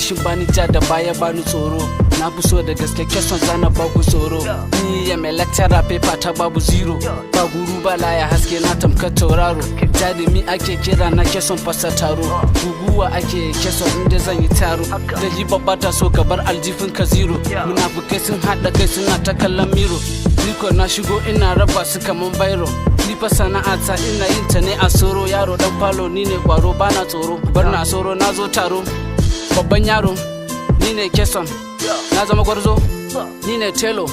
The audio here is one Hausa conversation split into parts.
kishin bani ja da baya bani tsoro. Na fi so da gaske keson zana babu tsoro. Ni ya mai lecturer paper ta babu zero. Ba guru ba laya haske na tamkar tauraro. Jarumi ake kira na keson fasa taro. Guguwa ake keson inda zan yi taro. Da yi babba ta so ka bar aljifin ka zero. Munafukai sun haɗa kai suna ta kallon miro. Niko na shigo ina raba su kaman bairo. Ni fa sana'ata ina yin ta ne a soro. Yaro dan falo ni ne kwaro bana tsoro. Bar na soro na zo taro. Babban yaro ni ne keson. Na zama gwarzo ni ne telo.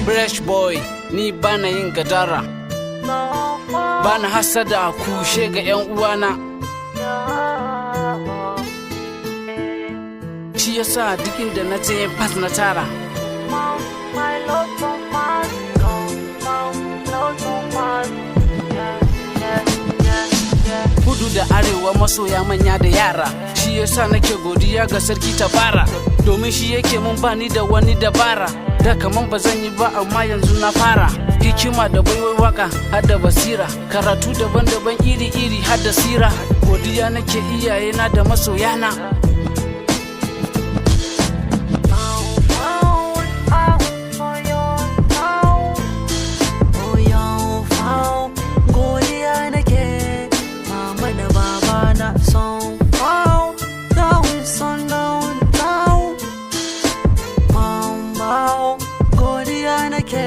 Fresh boy ni bana yin gadara. Bana hasada kushe ga 'yan uwana. Shi yasa duk inda na je pass na tara. Kudu da arewa masoya manya da yara. Shi yasa nake godiya ga sarki Tabara. Domin shi yake mun bani da wani dabara. Da kaman ba zan yi ba amma yanzu na fara. Hikima da baiwai waka har da basira. Karatu daban-daban iri-iri har da sira. Godiya nake iyayena da masoyana. Godiya nake